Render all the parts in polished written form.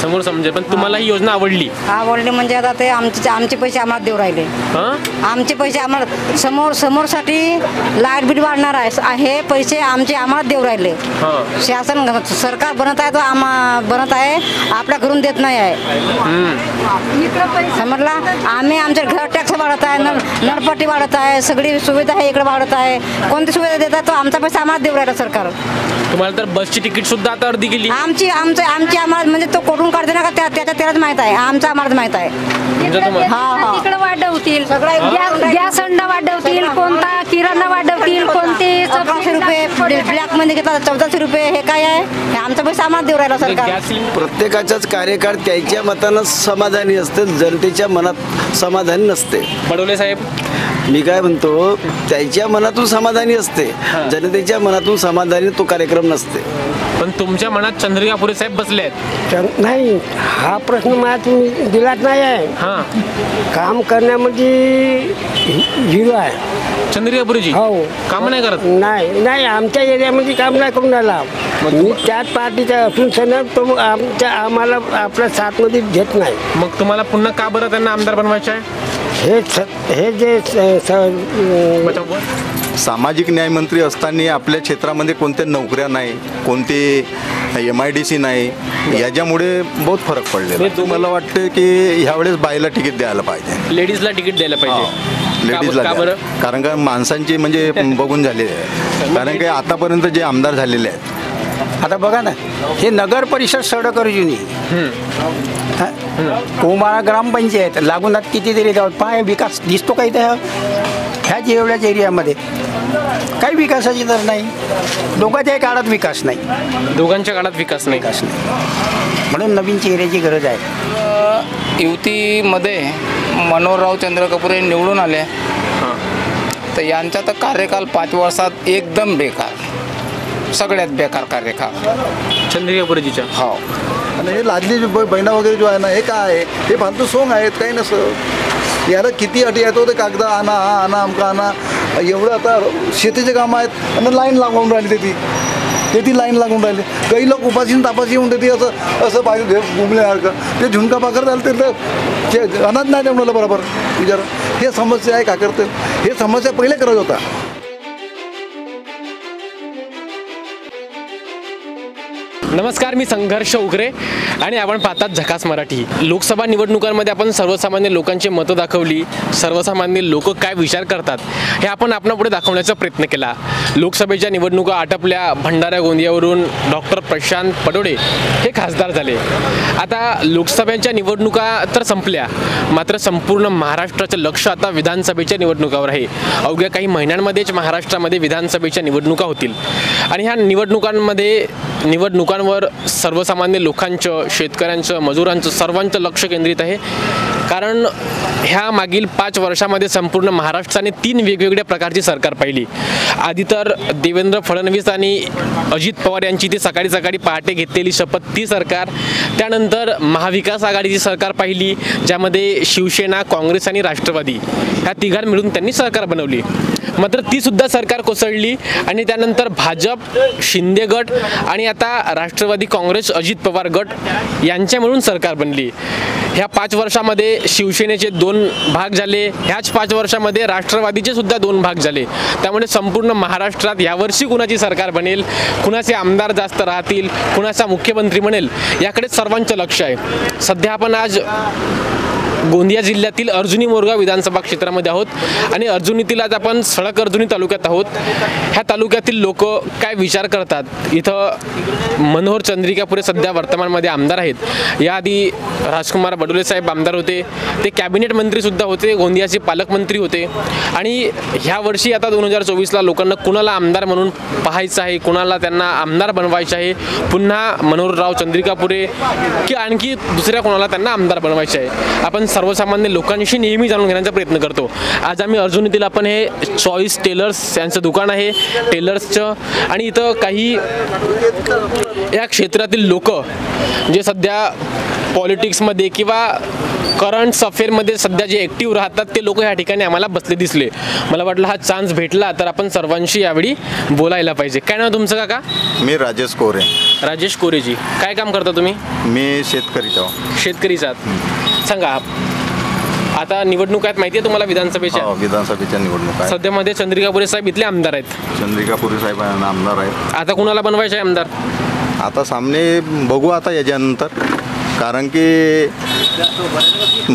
समोर समजेल, पण तुम्हाला ही योजना आवडली? आवडली म्हणजे आता ते आमचे पैसे आम्हाला देऊ राहिले. आमचे पैसे आम्हाला समोरसाठी लाईट बिल वाढणार आहे, हे पैसे आम्हाला देऊ राहिले. शासन सरकार बनत आहे, तो बनत आहे, आपल्या घरून देत नाही आहे. समजला? आम्ही आमच्या घर टॅक्स वाढत आहे, नळपट्टी वाढत आहे, सगळी सुविधा आहे इकडे वाढत आहे. कोणती सुविधा देत आहे तो आमचा पैसा आम्हाला देऊ राहिला सरकार. तुम्हाला तर बसची तिकीट सुद्धा आता अर्धी गेली. आमची आम्हाला म्हणजे तो कोठून काढते ना का त्यालाच माहित आहे, आम्हालाच माहित आहे. तिकडे वाढवतील, गॅस अंडा वाढवतील, कोणता किराणा वाढवतील, कोणते 1100 रुपये ब्लॅक मध्ये घेतात, 1400 रुपये. हे काय आहे? हे आमचा पैसा आम्हाला देऊ राहिला सरकार. प्रत्येकाचाच कार्यकाळ त्याच्या मतानं समाधानी असते, जनतेच्या मनात समाधानी नसते. बडोले साहेब, मी काय म्हणतो, त्याच्या मनातून समाधानी असते, जनतेच्या मनातून समाधानी तो कार्यक्रम नसते. पण तुमच्या मनात चंद्रिका पुरे साहेब बसले आहेत? नाही, हा प्रश्न मला तुम्ही दिलाच नाही आहे. काम करण्यामध्ये झिरो आहे चंद्रिका पुरेजी. हो, काम नाही करत? नाही, आमच्या एरियामध्ये काम नाही करून राहिला. मी त्याच पार्टीचा असून सण तो आम्हाला आपल्या साथमध्ये घेत नाही. मग तुम्हाला पुन्हा का बरं त्यांना आमदार बनवायचं आहे? हे जे सामाजिक न्यायमंत्री असताना आपल्या क्षेत्रामध्ये कोणत्या नोकऱ्या नाही, कोणती MIDC नाही, याच्यामुळे बहुत फरक पडलेला. मला वाटतं की ह्यावेळेस बाईला तिकीट द्यायला पाहिजे, लेडीजला तिकीट द्यायला पाहिजे. लेडीजला, कारण का माणसांची म्हणजे बघून झालेली आहे. कारण की आतापर्यंत जे आमदार झालेले आहेत, आता बघा ना, हे नगर परिषद सडक अर्जुनी कोमाळा ग्रामपंचायत लागून कितीतरी गावात पाय विकास दिसतो काही त्या ह्याच एवढ्याच एरियामध्ये काही विकासाची तर नाही. दोघांच्याही काळात विकास नाही, दोघांच्या काळात विकास नाही. म्हणून नवीन चेहऱ्याची गरज आहे. युतीमध्ये मनोहरराव चंद्रकापुरे निवडून आले, तर यांचा तर कार्यकाल 5 वर्षात एकदम बेकार, सगळ्यात बेकार कार्यकाळ चंद्रिका पुरेजीच्या. हो, आणि हे लादली बहिणा वगैरे जो आहे ना, हे काय आहे? हे फालतू सोंग आहेत, काही नसतं. याला किती अटी येतो ते कागद आणा, आणा अमका आणा. एवढं आता शेतीचे कामं आहेत आणि लाईन लागून राहिली, ती लाईन लागून राहिली. काही लोक उपाशी तापाशी येऊन देते, असं पाहिजे घुमल्यासारखं. ते झुणका पाकर झालं ते अनाथ नाही तेवढं बरोबर विचार. हे समस्या आहे, का करते? हे समस्या पहिले करत होता. नमस्कार, मी संघर्ष उगरे आणि आपण पाहतात झकास मराठी. लोकसभा निवडणुकांमध्ये आपण सर्वसामान्य लोकांची मतं दाखवली, सर्वसामान्य लोक काय विचार करतात हे आपण आपणापुढे दाखवण्याचा प्रयत्न केला. लोकसभेच्या निवडणुका आटपल्या, भंडारा गोंदियावरून डॉक्टर प्रशांत पडोळे हे खासदार झाले. आता लोकसभेच्या निवडणुका तर संपल्या, मात्र संपूर्ण महाराष्ट्राचं लक्ष आता विधानसभेच्या निवडणुकावर आहे. अवघ्या काही महिन्यांमध्येच महाराष्ट्रामध्ये विधानसभेच्या निवडणुका होतील आणि ह्या निवडणुकांवर सर्वसामान्य लोकांचं, शेतकऱ्यांचं, मजुरांचं, सर्वांचं लक्ष केंद्रित आहे. कारण ह्या मागील 5 वर्षामध्ये संपूर्ण महाराष्ट्राने 3 वेगवेगळ्या प्रकारची सरकार पाहिली. आधी तर देवेंद्र फडणवीस आणि अजित पवार यांची ती सकाळी सकाळी पहाटे घेतलेली शपथ ती सरकार. त्यानंतर महाविकास आघाडीची सरकार पाहिली, ज्यामध्ये शिवसेना, काँग्रेस आणि राष्ट्रवादी ह्या तिघां मिळून त्यांनी सरकार बनवली. मात्र ती सुद्धा सरकार कोसळली आणि त्यानंतर भाजप, शिंदे गट आणि आता राष्ट्रवादी काँग्रेस, अजित पवार गट यांच्या मिळून सरकार बनली. ह्या 5 वर्षामध्ये शिवसेनेचे 2 भाग झाले, ह्याच 5 वर्षामध्ये राष्ट्रवादीचे सुद्धा 2 भाग झाले. त्यामुळे संपूर्ण महाराष्ट्रात यावर्षी कुणाची सरकार बनेल, कुणाचे आमदार जास्त राहतील, कुणाचा मुख्यमंत्री बनेल, याकडे सर्वांचं लक्ष आहे. सध्या आपण आज गोंदिया जिल्ह्यातील अर्जुनी मोरगाव विधानसभा क्षेत्रामध्ये आहोत आणि अर्जुनीतील आज आपण सडक अर्जुनी तालुक्यात आहोत. ह्या तालुक्यातील लोक काय विचार करतात, इथं मनोहर चंद्रिका पुरे सध्या वर्तमानमध्ये आमदार आहेत. याआधी राजकुमार बडोले साहेब आमदार होते, ते कॅबिनेट मंत्रीसुद्धा होते, गोंदियाचे पालकमंत्री होते. आणि ह्या वर्षी आता 2024ला लोकांना कुणाला आमदार म्हणून पाहायचं आहे, कुणाला त्यांना आमदार बनवायचं आहे, पुन्हा मनोहरराव चंद्रिका पुरे की आणखी दुसऱ्या कोणाला त्यांना आमदार बनवायचे आहे. आपण सर्वसामान्य लोकांशी नेहमी जाणून घेण्याचा प्रयत्न करतो. आज आम्ही अर्जुनीतील आपण हे चॉईस टेलर्स यांचं दुकान आहे टेलर्सचं, आणि इथं काही या क्षेत्रातील लोक जे सध्या पॉलिटिक्समध्ये किंवा करंट अफेअरमध्ये सध्या जे ॲक्टिव्ह राहतात ते लोक ह्या ठिकाणी आम्हाला बसले दिसले. मला वाटलं हा चान्स भेटला तर आपण सर्वांशी यावेळी बोलायला पाहिजे. काय नाव तुमचं काका? मी राजेश कोरे. राजेश कोरेजी, काय काम करता तुम्ही? मी शेतकरीचा. शेतकरीचा आहात. सांगा, आता निवडणूक आहेत माहिती आहे तुम्हाला विधानसभेच्या? विधानसभेच्या निवडणूक सध्यामध्ये चंद्रिका पुरे साहेब इथले आमदार आहेत. चंद्रिका पुरे साहेब आमदार आहेत. आता कुणाला बनवायचे आहे आमदार? आता सामने बघू आता याच्यानंतर, कारण की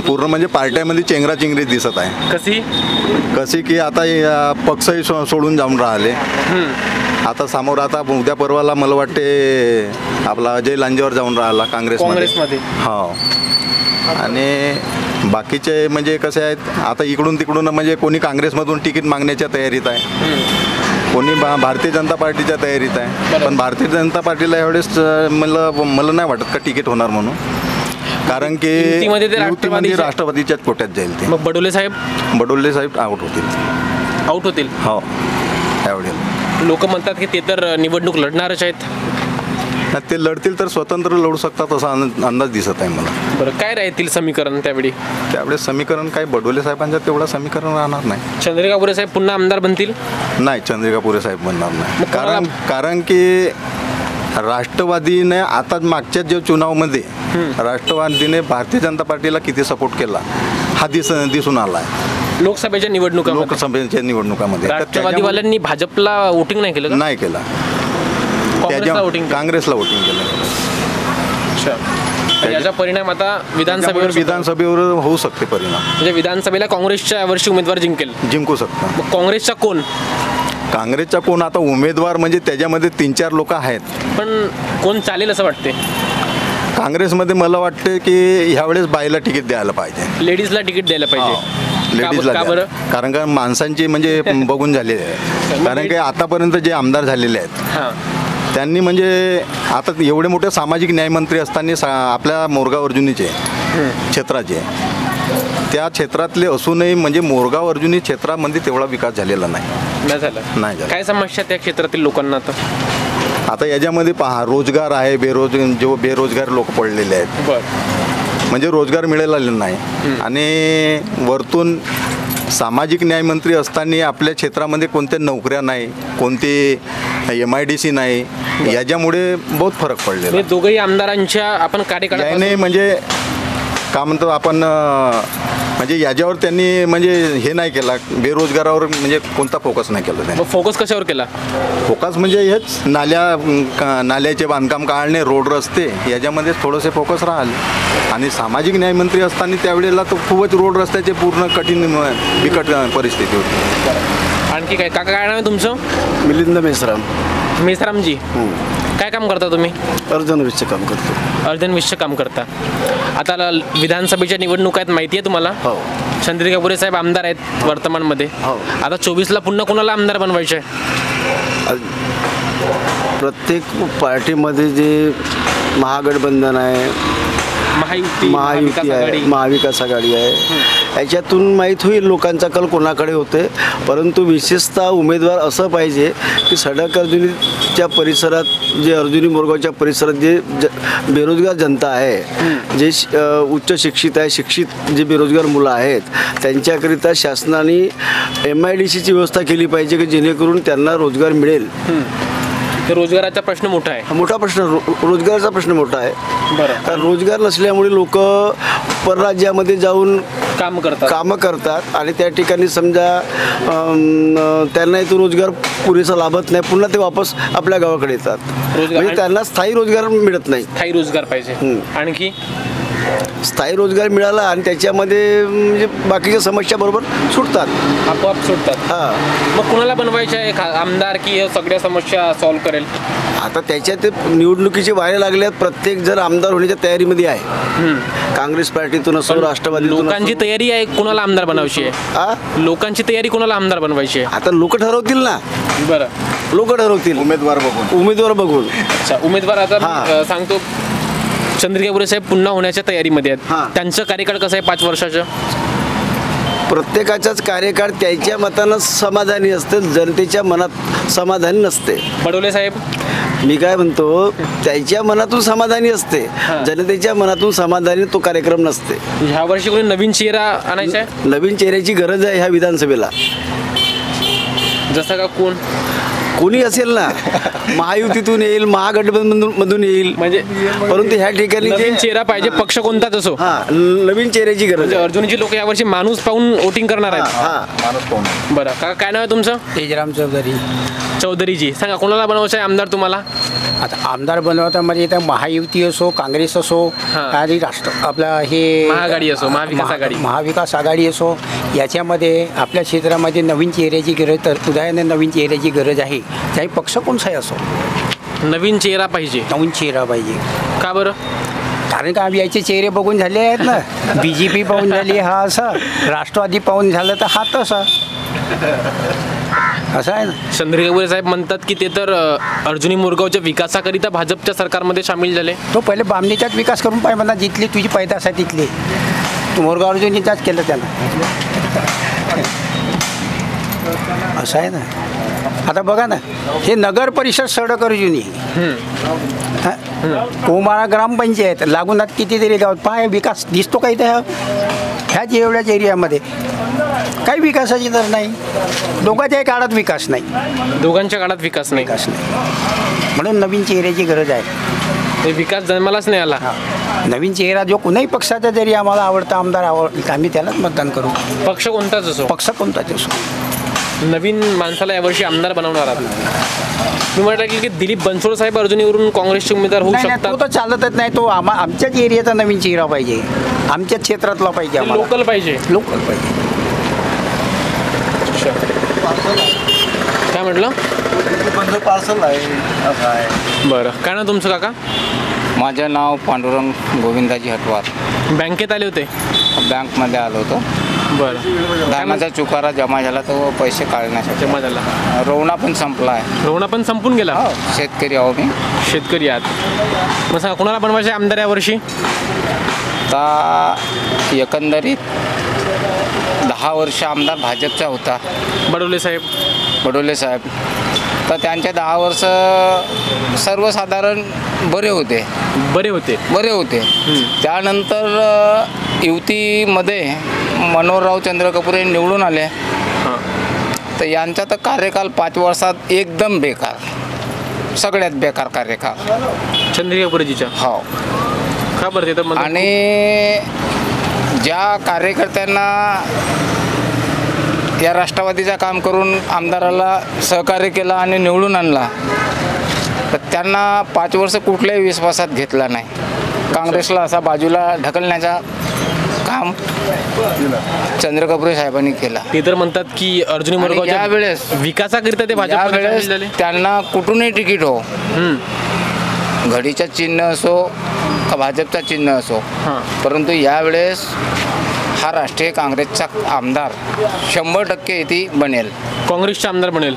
पूर्ण म्हणजे पार्ट्यामध्ये चेंगराचेंगरी दिसत आहे. कशी की आता पक्षही सोडून जाऊन राहिले. आता समोर आता उद्या परवाला मला वाटते आपला अजय लांजेवर जाऊन राहिला काँग्रेसमध्ये. हो, आणि बाकीचे म्हणजे कसे आहेत आता इकडून तिकडून म्हणजे कोणी काँग्रेसमधून तिकीट मागण्याच्या तयारीत आहे, कोणी भारतीय जनता पार्टीच्या तयारीत आहे. पण भारतीय जनता पार्टीला एवढेच मला नाही वाटत का तिकीट होणार म्हणून, कारण की युतीमध्ये राष्ट्रवादीच्याच कोट्यात जाईल ते. मग बडोले साहेब आउट होतील. हो, एवढे लोक म्हणतात की ते तर निवडणूक लढणारच आहेत. ते लढतील तर स्वतंत्र लढू शकतात असा अंदाज दिसत आहे मला. बरं, काय राहतील समीकरण त्यावेळी समीकरण काय बडोले साहेबांच्या तेवढं समीकरण राहणार नाही. चंद्रिका पुरे साहेब पुन्हा आमदार बनतील? नाही, चंद्रिका पुरे साहेब बनणार नाही. कारण की राष्ट्रवादीने आता मागच्या जे चुनावमध्ये राष्ट्रवादीने भारतीय जनता पार्टीला किती सपोर्ट केला हा दिसून आला आहे. लोकसभेच्या निवडणुकामध्ये राष्ट्रवादीवाल्यांनी भाजपला वोटिंग नाही केलं? नाही केलं, काँग्रेसला वोटिंग केलं. याचा परिणाम आता विधानसभेवर होऊ शकते परिणाम. म्हणजे विधानसभेला काँग्रेसच्या वर्षी उमेदवार जिंकू शकतो. काँग्रेसचा कोण आता उमेदवार म्हणजे त्याच्यामध्ये 3-4 लोक आहेत, पण कोण चालेल असं वाटते? काँग्रेसमध्ये मला वाटते की ह्यावेळेस बाईला तिकीट द्यायला पाहिजे, लेडीजला तिकीट द्यायला पाहिजे. लेडीजला, कारण का माणसांची म्हणजे बघून झालेली आहे. कारण की आतापर्यंत जे आमदार झालेले आहेत त्यांनी म्हणजे आता एवढे मोठे सामाजिक न्यायमंत्री असताना आपल्या मोरगाव अर्जुनीचे क्षेत्राचे त्या क्षेत्रातले असूनही म्हणजे मोरगाव अर्जुनी क्षेत्रामध्ये तेवढा विकास झालेला नाही झाला. काय समस्या त्या क्षेत्रातील लोकांना आता याच्यामध्ये पहा, रोजगार आहे, बेरोजगार लोक पडलेले आहेत, म्हणजे रोजगार मिळालेला नाही. आणि वरतून सामाजिक न्यायमंत्री असताना आपल्या क्षेत्रामध्ये कोणत्या नोकऱ्या नाही, कोणती MIDC नाही, याच्यामुळे बहुत फरक पडलेला. दोघंही आमदारांच्या आपण कार्यकाळात म्हणजे का म्हणतो आपण म्हणजे याच्यावर त्यांनी म्हणजे हे नाही केला, बेरोजगारावर म्हणजे कोणता फोकस नाही केला त्यांनी. फोकस कशावर केला? फोकस म्हणजे हेच नाल्याचे बांधकाम काढणे, रोड रस्ते याच्यामध्ये थोडंसे फोकस राहिले. आणि सामाजिक न्यायमंत्री असताना त्यावेळेला तो खूपच रोड रस्त्याचे पूर्ण बिकट परिस्थिती होती. आणखी काय काका, काय नाव आहे तुमचं? मिलिंद मेसरामजी, काय काम करता तुम्ही? अर्धनविषचं काम करतो. अर्धनविषचं काम करता. आता विधानसभेच्या निवडणूक आहेत माहिती आहे तुम्हाला? हो. चंद्रिका पुरे साहेब आमदार आहेत वर्तमानमध्ये. आता 24ला पुन्हा कोणाला आमदार बनवायचे आहे? प्रत्येक पार्टीमध्ये जे महागठबंधन आहे, महायुती आहे, महाविकास आघाडी आहे, याच्यातून माहीत होईल लोकांचा कल कोणाकडे होते. परंतु विशेषतः उमेदवार असं पाहिजे की सडक अर्जुनीच्या परिसरात, जे अर्जुनी मोरगावच्या परिसरात जे बेरोजगार जनता आहे, जे उच्च शिक्षित आहे, शिक्षित जे बेरोजगार मुलं आहेत, त्यांच्याकरिता शासनाने MIDCची व्यवस्था केली पाहिजे की जेणेकरून त्यांना रोजगार मिळेल. रोजगाराचा प्रश्न मोठा आहे. मोठा प्रश्न, रोजगाराचा प्रश्न मोठा आहे. कारण रोजगार नसल्यामुळे लोक परराज्यामध्ये जाऊन कामं करतात आणि त्या ठिकाणी समजा त्यांना तो रोजगार पुरेसा लाभत नाही, पुन्हा ते वापस आपल्या गावाकडे येतात. म्हणजे त्यांना स्थायी रोजगार मिळत नाही. स्थायी रोजगार पाहिजे. आणखी स्थायी रोजगार मिळाला आणि त्याच्यामध्ये म्हणजे बाकीच्या समस्या बरोबर आपोआप सुटतात. मग कुणाला बनवायचे आहे आमदार की सगळ्या समस्या सॉल्व्ह करेल? आता त्याच्यात निवडणुकीचे वारे लागल्यात. प्रत्येक जर आमदार होण्याच्या तयारीमध्ये आहे, काँग्रेस पार्टीतून असो, राष्ट्रवादी. लोकांची तयारी आहे कोणाला आमदार बनवायची आहे? लोकांची तयारी कोणाला आमदार बनवायची आहे? आता लोक ठरवतील ना. बरं, लोक ठरवतील उमेदवार बघून. अच्छा, उमेदवार आता सांगतो. चंद्रिका पुरे साहेब पुन्हा होण्याच्या तयारीमध्ये आहेत. त्यांचं कार्यकाळ कसं आहे 5 वर्षाचं? प्रत्येकाचाच कार्यकाळ त्याच्या मतानं समाधानी असते, जनतेच्या मनात समाधानी नसते. बडोले साहेब, मी काय म्हणतो, त्याच्या मनातून समाधानी असते, जनतेच्या मनातून समाधानी तो कार्यक्रम नसते. ह्या वर्षी कोणी नवीन चेहरा आणायचा आहे? नवीन चेहऱ्याची गरज आहे ह्या विधानसभेला. जसं का कोण? कोणी असेल ना, महायुतीतून येईल, महागठबंधनमधून येईल, म्हणजे परंतु ह्या ठिकाणी नवीन चेहरा पाहिजे, पक्ष कोणताच असो. नवीन चेहऱ्याची गरज म्हणजे आहे. अर्जुनची लोक यावर्षी माणूस पाहून वोटिंग करणार आहेत. माणूस पाहून. बरं, का काय नाव आहे तुमचं? तेजराम चौधरी. चौधरीजी, सांगा कोणाला बनवायचं आहे आमदार तुम्हाला? आता आमदार बनवता म्हणजे इथं महायुती असो, काँग्रेस असो, आणि राष्ट्र आपला हे महाआघाडी असो, महाविकास आघाडी. महाविकास आघाडी असो, याच्यामध्ये आपल्या क्षेत्रामध्ये नवीन चेहऱ्याची गरज, तर उदयाने नवीन चेहऱ्याची गरज आहे. त्याही पक्ष कोणताही असो, नवीन चेहरा पाहिजे. नवीन चेहरा पाहिजे. का बरं? कारण का आम्ही याचे चेहरे बघून झाले आहेत ना. BJP पाहून झाली हा असा, राष्ट्रवादी पाहून झालं तर हा तसा, असं आहे ना. चंद्रिका बोरे साहेब म्हणतात की ते तर अर्जुनी मुरगावच्या विकासाकरिता भाजपच्या सरकारमध्ये सामील झाले. तो पहिले बामणीचाच विकास करून पाहिजे म्हणा, जिथली तुझी पैदास आहे तिथली. तू मोरगाव अर्जुनीचाच केलं त्यानं, असं आहे ना. आता बघा ना, हे नगर परिषद सडक अर्जुनी, कोमाळा ग्रामपंचायत लागून कितीतरी गावात पाय विकास दिसतो काही त्या ह्याच एवढ्याच एरियामध्ये काही विकासाची तर नाही. दोघांच्याही काळात विकास नाही. दोघांच्या काळात विकास नाही. म्हणून नवीन चेहऱ्याची गरज आहे. ते विकास जन्मालाच नाही आला. नवीन चेहरा जो कुणाही पक्षाचा जरी आम्हाला आवडता आमदार आवडला, आम्ही त्यालाच मतदान करू. पक्ष कोणताच असो, पक्ष कोणताच असो, नवीन माणसाला यावर्षी आमदार बनवणार आहात. मी म्हटलं की दिलीप बनसोड साहेब अर्जुनीवरून काँग्रेसचे उमेदवार होऊ शकतात. तो तर चालतच नाही. तो आमच्याच एरियाचा नवीन चेहरा पाहिजे, आमच्याच क्षेत्रातला पाहिजे, लोकल पाहिजे. लोकल पाहिजे. काय म्हटलं? पार्सल आहे. बरं, काय ना तुमचं काका? माझं नाव पांडुरंग गोविंदाजी हटवार. बँकेत आले होते? बँकमध्ये आलो होतो. बरं, धानाचा चुकारा जमा झाला, तो पैसे काढण्यासाठी जमा झाला. रोवणा पण संपला आहे. रोवणा पण संपून गेला. शेतकरी आहो मी. शेतकरी आहात. मग सांगा कोणाला बनवायचे आमदार यावर्षी? आता एकंदरीत 10 वर्ष आमदार भाजपचा होता बडोले साहेब. बडोले साहेब, तर त्यांचे 10 वर्ष सर्वसाधारण बरे होते. त्यानंतर युतीमध्ये मनोहरराव चंद्र कपूर हे निवडून आले, तर यांचा तर कार्यकाल 5 वर्षात एकदम बेकार, सगळ्यात बेकार कार्यकाल चंद्रिका बोरेजीचा. हो. का बरं? ते तर आणि ज्या कार्यकर्त्यांना या राष्ट्रवादीचं काम करून आमदाराला सहकार्य केला आणि निवडून आणला, तर त्यांना 5 वर्ष कुठल्याही विश्वासात घेतला नाही. काँग्रेसला असा बाजूला ढकलण्याचा काम चंद्रकापुरे साहेबांनी केला. ते तर म्हणतात की अर्जुनी मुरगावच्या यावेळेस विकासाकरिता ते भाजपमध्ये झाले. त्यांना कुठूनही तिकीट हो, घडीचं चिन्ह असो का भाजपचा चिन्ह असो, परंतु यावेळेस हा राष्ट्रीय काँग्रेसचा आमदार 100% इथे बनेल. काँग्रेसचा आमदार बनेल,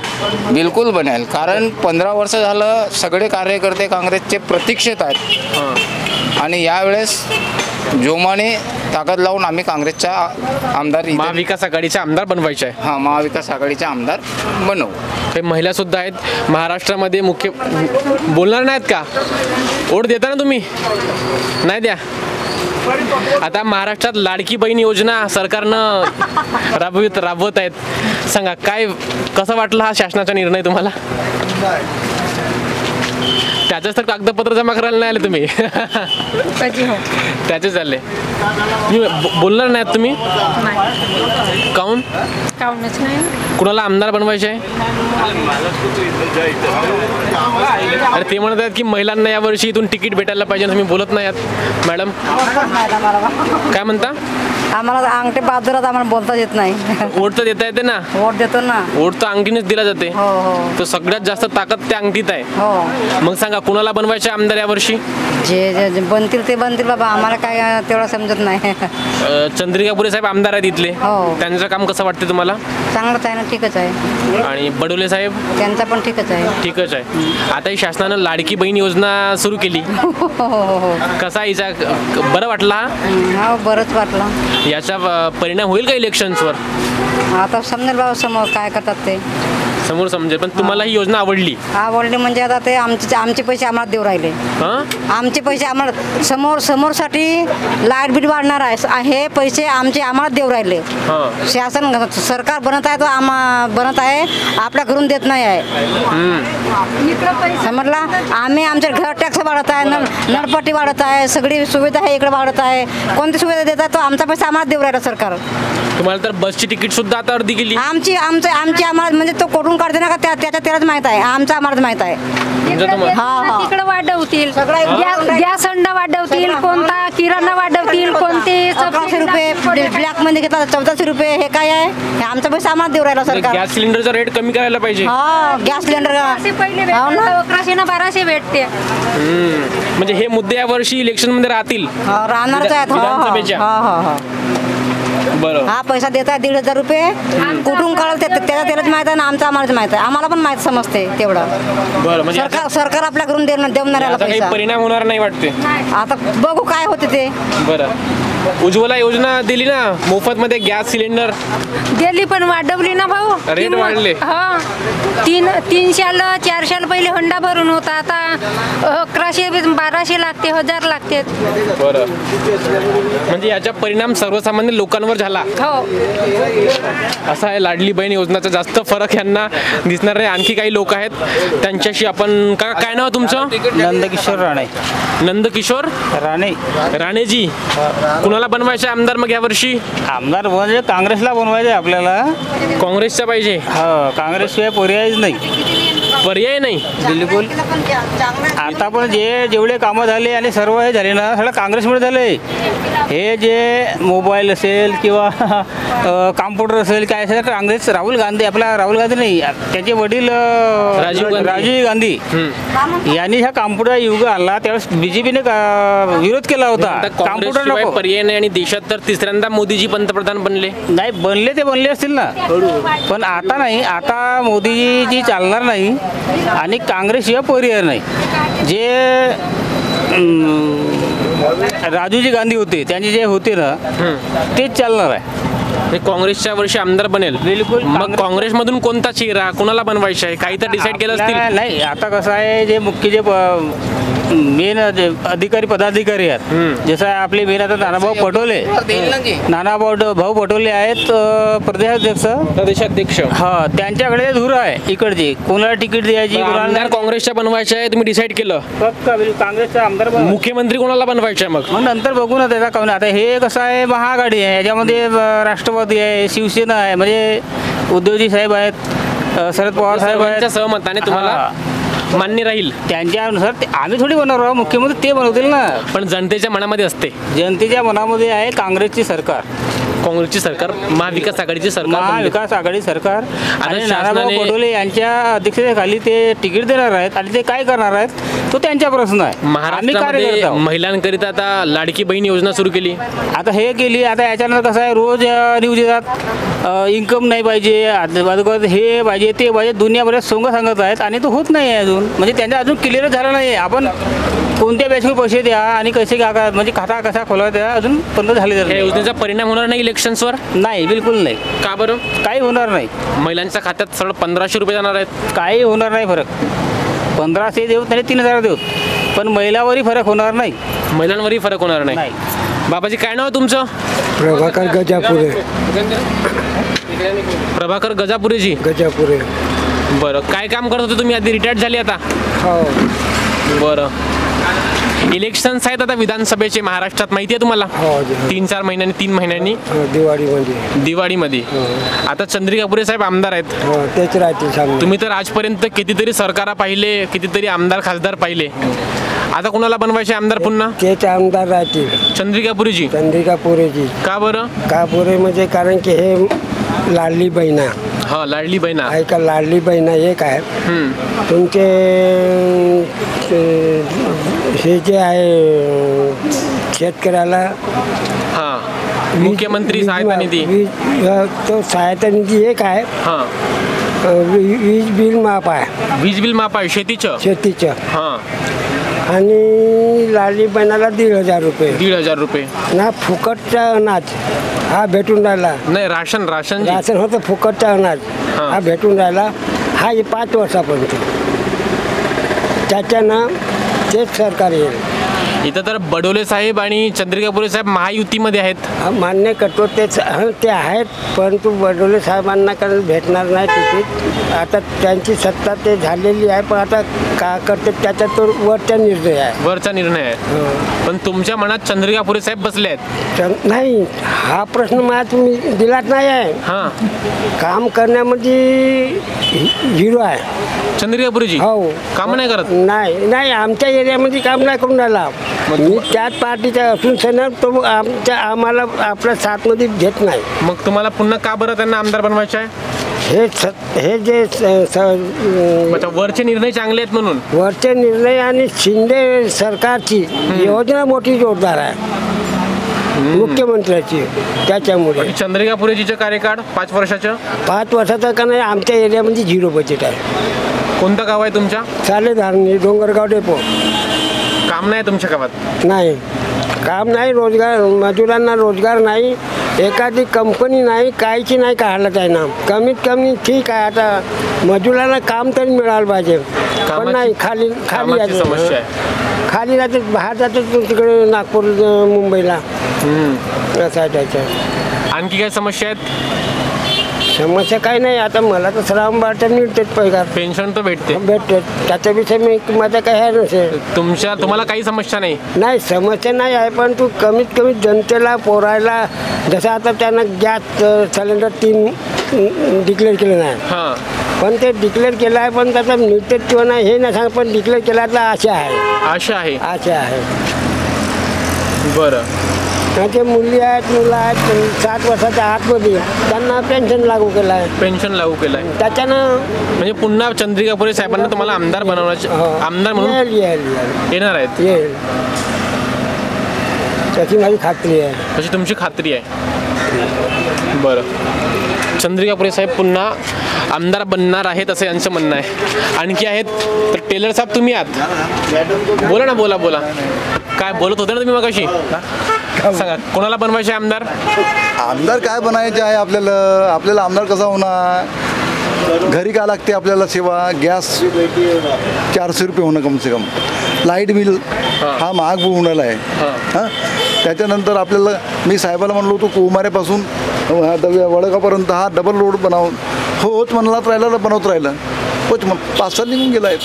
बिलकुल बनेल. कारण 15 वर्ष झालं सगळे कार्यकर्ते काँग्रेसचे प्रतीक्षेत आहेत, आणि यावेळेस जोमाने ताकद लावून आम्ही काँग्रेसचा आमदार, महाविकास आघाडीचा आमदार बनवायचे आहे. हां, महाविकास आघाडीचा आमदार बनवू. हे महिला सुद्धा आहेत महाराष्ट्रामध्ये. मुख्य बोलणार नाहीत का? वोट देता ना तुम्ही? नाही द्या. आता महाराष्ट्रात लाडकी बहीण योजना सरकारनं राबवत आहेत. सांगा काय, कसं वाटलं हा शासनाचा निर्णय तुम्हाला? त्याचंच तर कागदपत्र जमा करायला नाही आले तुम्ही. त्याचे झाले. बोलणार नाहीत तुम्ही? काऊन? काऊनच नाही. कुणाला आमदार बनवायचे आहे? अरे ते म्हणत आहेत की महिलांना यावर्षी इथून तिकीट भेटायला पाहिजे, तुम्ही बोलत नाही आहात. मॅडम काय म्हणता? आम्हाला अंगठे बाजूलाच आम्हाला बोलता येत नाही. वोट तर देता येते ना? वोट देतो ना. वोट तर अंगठीनेच दिला जाते. हो हो. तर सगळ्यात जास्त ताकद त्या अंगठीत आहे. हो. मग सांगा कुणाला बनवायचे आमदार यावर्षी? जे बनतील ते बनतील बाबा, आम्हाला काय तेवढं समजत नाही. चंद्रिका बोरे साहेब आमदार आहेत इथले. हो. त्यांचं काम कसं वाटते तुम्हाला? चांगलंच आहे ना, ठीकच आहे. आणि बडोले साहेब? त्यांचा पण ठीकच आहे. ठीकच आहे. आता ही शासनानं लाडकी बहीण योजना सुरू केली, कसा हिचा बरं वाटला? हो, बरंच वाटलं. याचा परिणाम होईल का इलेक्शन्सवर? आता समजेल बाबा समोर काय करतात ते. समोर समजेल. पण तुम्हाला ही योजना आवडली? आवडले म्हणजे आता ते आमचे पैसे आम्हाला देऊ राहिले. आमचे पैसे आम्हाला समोरसाठी लाईट बिल वाढणार आहे पैसे आम्हाला देऊ राहिले. शासन सरकार बनत आहे तो बनत आहे, आपल्या घरून देत नाही आहे. समजला. आम्ही आमच्या घर टॅक्स वाढत आहे, नळपट्टी वाढत आहे, सगळी सुविधा आहे इकडे वाढत आहे. कोणती सुविधा देत आहे तो आमचा पैसा आम्हाला देऊ राहिला सरकार. तुम्हाला तर बसची तिकीट सुद्धा आता अर्धी केली. आमची आम्हाला म्हणजे तो कोठून काढते ना का त्यालाच माहित आहे. आमलाच माहित आहे. तिकडे वाढवतील, गॅस अंडा वाढवतील, कोणता किराणा वाढवतील, कोणते 1100 रुपये ब्लॅक मध्ये घेतला 1400 रुपये. हे काय आहे? हे आमचा पैसा आम्हाला देऊ राहिला सरकार. गॅस सिलेंडरचा रेट कमी करायला पाहिजे. गॅस सिलेंडर पहिले 1100 ना 1200 भेटते. म्हणजे हे मुद्दे या वर्षी इलेक्शन मध्ये राहतील. राहणारच आहेत. बरं. हा पैसा देतात 1500 रुपये कुठून काढल त्यालाच माहित आहे ना आम्हालाच माहित आहे. आम्हाला पण माहित समजते तेवढं. बरं. म्हणजे सरकार आपल्या घरून देणार पैसा. परिणाम होणार नाही वाटते. आता बघू काय होते ते. बरं. उज्ज्वला योजना दिली ना, मोफत मध्ये गॅस सिलेंडर दिली पण वाढवली ना भाऊ. रेट वाढले. 300 400 पहिले हंडा भरून होता, आता 1100 1200 लागते, 1000 लागते. बरं. म्हणजे याचा परिणाम सर्वसामान्य लोकांवर झाला. हो. असा आहे लाडली बहीण योजनेचा जास्त फरक यांना दिसणार नाही. आणखी काही लोक आहेत त्यांच्याशी आपण. काय नाव तुमचं? नंदकिशोर राणे. नंदकिशोर राणे. राणेजी, कुणाला बनवायचे आमदार मग यावर्षी? आमदार म्हणजे काँग्रेसला बनवायचे आपल्याला. काँग्रेसच्या पाहिजे? हो, काँग्रेसशिवाय पर्यायच नाही. पर्याय नाही बिलकुल. आता पण जेवढे कामं झाले आणि सर्व हे झाले ना सगळं काँग्रेसमुळे झाले. हे जे मोबाईल असेल किंवा कॉम्प्युटर असेल काय असेल काँग्रेस. राहुल गांधी नाही, त्याचे वडील राजीव गांधी यांनी ह्या कॉम्प्युटर युग आला त्यावेळेस बीजेपीने विरोध केला होता. कॉम्प्युटर नको पर्याय नाही. आणि देशात तर तिसऱ्यांदा मोदीजी पंतप्रधान बनले. नाही बनले असतील ना, पण आता नाही. आता मोदीजी चालणार नाही आणि काँग्रेसशिवाय पर्याय नाही. जे राजीवजी गांधी होते त्यांचे जे होते ना तेच चालणार आहे. काँग्रेसच्या वर्षी आमदार बनेल. बिलकुल. मग काँग्रेसमधून कोणता चेहरा कोणाला बनवायचा आहे काही तर डिसाईड केलं असतील. नाही, आता कसं आहे जे मुख्य जे मेन पदाधिकारी आहेत, जसं आपले मेन आता नानाभाऊ पटोले आहेत प्रदेशाध्यक्ष. हा, त्यांच्याकडे धूर आहे इकडची कोणाला तिकीट द्यायची. आमदार काँग्रेसच्या बनवायचे आहे तुम्ही डिसाईड केलं? काँग्रेसचा आमदार. मुख्यमंत्री कोणाला बनवायचे आहे मग नंतर बघू ना त्याचा. काऊन आता हे कसं आहे महाआघाडी आहे, याच्यामध्ये राष्ट्रवादी आहे, शिवसेना आहे, म्हणजे उद्धवजी साहेब आहेत, शरद पवार साहेब आहेत. सहमताने तुम्हाला मान्य राहील त्यांच्यानुसार. आम्ही थोडी बनवणार आहोत, मुख्यमंत्री ते बनवतील ना. पण जनतेच्या मनामध्ये असते. जनतेच्या मनामध्ये आहे काँग्रेसची सरकार. महाविकास आघाडी सरकार आणि नानाभाऊ पटोले यांच्या अध्यक्षतेखाली ते तिकीट देणार आहेत आणि ते काय करणार आहेत तो त्यांचा प्रश्न आहे. महाराष्ट्रामध्ये महिलांकरिता आता लाडकी बहीण योजना सुरू केली. आता हे केली. आता याच्यानंतर कसं आहे रोज न्यूज येतात इन्कम नाही पाहिजे, हे पाहिजे ते पाहिजे, दुनियाभरात सोंग सांगत आहेत आणि तो होत नाही आहे अजून. म्हणजे त्यांचा अजून क्लिअर झाला नाही. आपण कोणत्या बॅचवर पैसे द्या आणि कसे म्हणजे खाता कसा खोलावा द्या अजून पर्यंत झाले. या योजनेचा परिणाम होणार नाही इलेक्शन्सवर? नाही, बिलकुल नाही. का बरं? काही होणार नाही. महिलांच्या खात्यात सरळ 1500 रुपये जाणार आहेत. काही होणार नाही फरक. 1500 देऊत नाही 3000 देऊत, पण महिलावरही फरक होणार नाही. महिलांवरही फरक होणार नाही. बाबाजी काय नाव तुमचं? प्रभाकर गजापुरे. प्रभाकर गजापुरेजी. गजापुरे. बरं. काय काम करत होते तुम्ही आधी? रिटायर्ड झाले आता? हो. बरं. इलेक्शन्स आहेत आता विधानसभेचे महाराष्ट्रात, माहिती आहे तुम्हाला? 3-4 महिन्यांनी 3 महिन्यांनी दिवाळीमध्ये. आता चंद्रिकापुरे साहेब आमदार आहेत. तेच राहतील. तुम्ही तर आजपर्यंत कितीतरी सरकार पाहिले, कितीतरी आमदार खासदार पाहिले. आता कोणाला बनवायचे आमदार पुन्हा? तेच आमदार राहतील. चंद्रिकापुरेजी. का बरं? का बरं म्हणजे कारण की हे लाडली बहिणा. हा, लाडली बहिणा ऐका, लाडली बहिणा एक आहे. तुमचे हे जे आहे शेतकऱ्याला मुख्यमंत्री सहायता निधी, तो सहायता निधी एक आहे. वीज बिल माफ आहे. वीज बिल माफ आहे शेतीचं. हां. आणि लाडली बहिणाला 1,500 रुपये. 1,500 रुपये ना फुकटचा अनाज हा भेटून राहिला. नाही, राशन राशन राशन होतं फुकटचा अनाज हा भेटून राहिला. हा 5 वर्षापर्यंत त्याच्यानं तेच सरकार येईल. इथं तर बडोले साहेब आणि चंद्रिकापुरे साहेब महायुतीमध्ये आहेत. मान्य करतो ते आहेत, परंतु बडोले साहेबांना कारण भेटणार नाही तिकीट. आता त्यांची सत्ता ते झालेली आहे, पण आता का करते त्याचा तो वरचा निर्णय आहे. वरचा निर्णय आहे. पण तुमच्या मनात चंद्रिकापुरे साहेब बसले आहेत? नाही, हा प्रश्न मला तुम्ही दिलाच नाही आहे. काम करण्यामध्ये झिरो आहे चंद्रिकापुरेजी. हो, काम नाही करत. नाही आमच्या एरियामध्ये काम नाही करून राहिला. मी त्याच पार्टीचा असून सण तो आम्हाला आपल्या साथमध्ये घेत नाही. मग तुम्हाला पुन्हा का बरं त्यांना आमदार बनवायचे आहे? हे जे वरचे निर्णय चांगले आहेत म्हणून. वरचे निर्णय आणि शिंदे सरकारची योजना मोठी जोरदार आहे मुख्यमंत्र्याची. त्याच्यामुळे चंद्रिकापुरेजीचं कार्यकाळ 5 वर्षाचं 5 वर्षाचा का नाही. आमच्या एरियामध्ये 0 बजेट आहे. कोणतं गाव आहे तुमच्या? सालेधारणी डोंगरगाव डेपो. काम नाही तुमच्या गावात? नाही, काम नाही. रोजगार, मजुरांना रोजगार नाही. एखादी कंपनी नाही, काहीची नाही काढलं आहे ना. कमीत कमी ठीक आहे, आता मजुरांना काम तरी मिळालं पाहिजे. पण नाही, खाली समस्या आहे. खाली जाते, बाहेर जातात तिकडे नागपूर मुंबईला. असं आहे त्याच्यात. आणखी काय समस्या आहेत? समस्या काही नाही. आता मला तर श्रावण बाळाचा मिळतेच पगार. पेन्शन तर भेटते. त्याच्या विषय मी माझा काही आहे नसेल. तुम्हाला काही समस्या नाही? नाही, समस्या नाही आहे, पण तू कमीत कमी जनतेला पोरायला, जसं आता त्यानं गॅस सिलेंडर 3 डिक्लेअर केलं नाही, पण ते डिक्लेअर केलं आहे, पण त्याचा मिळते किंवा नाही हे नाही सांग, पण डिक्लेअर केल्याचं आशा आहे. बरं. त्याचे मुली आहेत, मुलं आहेत 7 वर्षाच्या आतमध्ये, त्यांना पेन्शन लागू केलं आहे. त्याच्यानं म्हणजे पुन्हा चंद्रिकापुरे साहेबांना तुम्हाला आमदार बनवण्याचे, आमदार म्हणून येणार आहेत? येईल, त्याची माझी खात्री आहे. तशी तुमची खात्री आहे? बरं. चंद्रिकापुरे साहेब पुन्हा आमदार बनणार आहेत असं यांचं म्हणणं आहे. आणखी आहेत तर टेलर साहेब तुम्ही आहात, बोला ना. बोला काय बोलत होते ना तुम्ही मगाशी? सांगा, कोणाला बनवायचे आमदार? आमदार काय बनायचे आहे आपल्याला आमदार कसा होणार? घरी काय लागते आपल्याला सेवा? गॅस 400 रुपये होणं कम से कम. लाईट बिल हा महाग होऊन राहिला आहे. त्याच्यानंतर आपल्याला मी साहेबाला म्हणलो होतो कुमारेपासून वडगावपर्यंत हा डबल रोड बनावून होत म्हणलात राहिला, बनवत राहिलं. होच मग 5 निघून गेला आहे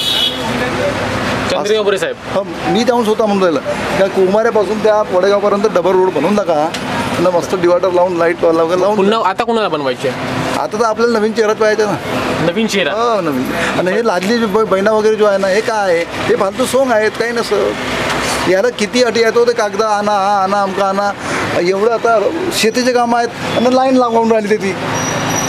चंद्रिकापुरे साहेब. मी जाऊन स्वतः म्हणून राहिलं त्या कुमारेपासून त्या वडगावपर्यंत डबल रोड बनवून टाका, मस्त डिवायडर लावून लाईट लावून. पुन्हा आता कोणाला बनवायचे? आता तर आपल्याला नवीन चेहराच पाहिजे ना. नवीन चेहरा? हो, नवीन. आणि हे लाडली बहिणा वगैरे जो आहे ना, हे काय आहे? हे फालतू सोंग आहेत, काही नसतं. याला किती अटी येतो ते कागद आणा, हा आणा, अमका आणा. एवढं आता शेतीचे कामं आहेत आणि लाईन लागून राहिली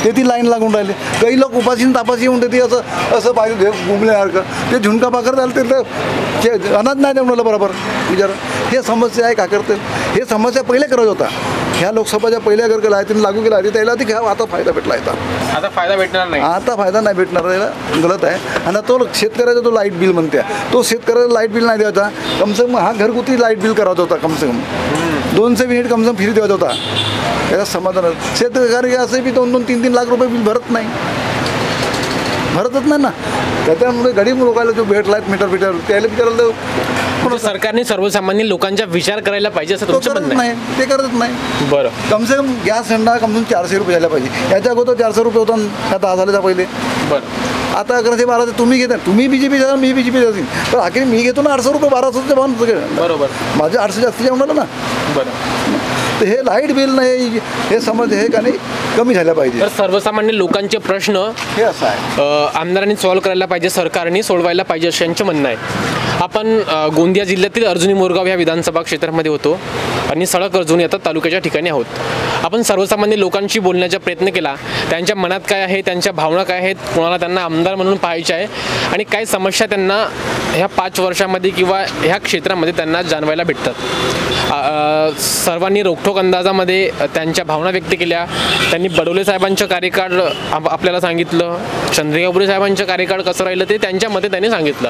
ती लाईन लागून राहिले. काही लोक उपाशी तापाशी येऊन देते असं पाहिजे गुंगल्यासारखं. ते झुणका भाकर झालं ते अनाज नाही देऊन बरोबर विचार. हे समस्या आहे, का करते? हे समस्या पहिले करत होता. ह्या लोकसभाच्या पहिल्या घर केला आहे, त्यांनी लागू केला आहे, त्याला ती घ्या. आता फायदा भेटला आहे. आता फायदा भेटणार नाही. आता फायदा नाही भेटणार, गलत आहे. आणि तो शेतकऱ्याचा तो लाईट बिल म्हणते, तो शेतकऱ्याला लाईट बिल नाही द्यायचा. कमसे कम हा घरगुती लाईट बिल करायचा होता. कमसे कम 200 युनिट कमसे कम फ्री द्यायचा होता. त्याचा समाधान. शेतकरी असं बी 2-2, 3-3 लाख रुपये बिल भरतच नाही ना. त्याच्यामुळे गरीब लोकांना जो भेटला मीटर त्याला विचारायला सरकारने सर्वसामान्य लोकांचा विचार करायला पाहिजे असं तुमचं म्हणणं नाही. ते करतच नाही. बरं. कमसे कम गॅस सिलेंडर कमसे 400 रुपये झाला पाहिजे. याच्या अगोदर 400 रुपये होता ह्या 10 झाल्याच्या पहिले. बरं. आता 1112 तुम्ही घेता, तुम्ही BJP जा, मी BJP जातील, तर आखिर मी घेतो ना 800 रुपये 1200 भाव. बरोबर. माझे 800 जास्ती जाऊन राहिलं ना. बरं. तर हे लाईट बिल नाही, हे समज हे का नाही कमी झाल्या पाहिजे. तर सर्वसामान्य लोकांचे प्रश्न हे असं आहे, आमदारांनी सॉल्व्ह करायला पाहिजे, सरकारने सोडवायला पाहिजे असं यांचं म्हणणं आहे. आपण गोंदिया जिल्ह्यातील अर्जुनी मोरगाव या विधानसभा क्षेत्रामध्ये होतो आणि सडक अर्जुनी आता तालुक्याच्या ठिकाणी आहोत. आपण सर्वसामान्य लोकांशी बोलण्याचा प्रयत्न केला. त्यांच्या मनात काय आहे, त्यांच्या भावना काय आहेत, कोणाला त्यांना आमदार म्हणून पाहायचे आहे आणि काय समस्या त्यांना ह्या 5 वर्षामध्ये किंवा ह्या क्षेत्रामध्ये त्यांना जाणवायला भेटतात. सर्वांनी रोखठोक अंदाजामध्ये त्यांच्या भावना व्यक्त केल्या. त्यांनी बडोले साहेबांचं कार्यकाळ आपल्याला सांगितलं, चंद्रिकापुरे साहेबांचं कार्यकाळ कसं राहिलं ते त्यांच्या मते त्यांनी सांगितलं.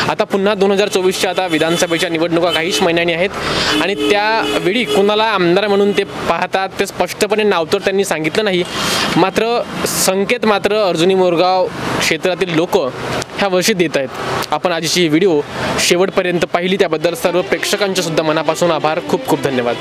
आता पुन्हा 2024च्या आता विधानसभेच्या निवडणुका काहीच महिन्यांनी आहेत आणि त्यावेळी कुणाला आमदार म्हणून ते पाहतात ते स्पष्टपणे नाव तर त्यांनी सांगितलं नाही, मात्र संकेत मात्र अर्जुनी मोरगाव क्षेत्रातील लोक ह्या वर्षी देत आहेत. आपण आजची ही व्हिडिओ शेवटपर्यंत पाहिली त्याबद्दल सर्व प्रेक्षकांचे सुद्धा मनापासून आभार. खूप खूप धन्यवाद.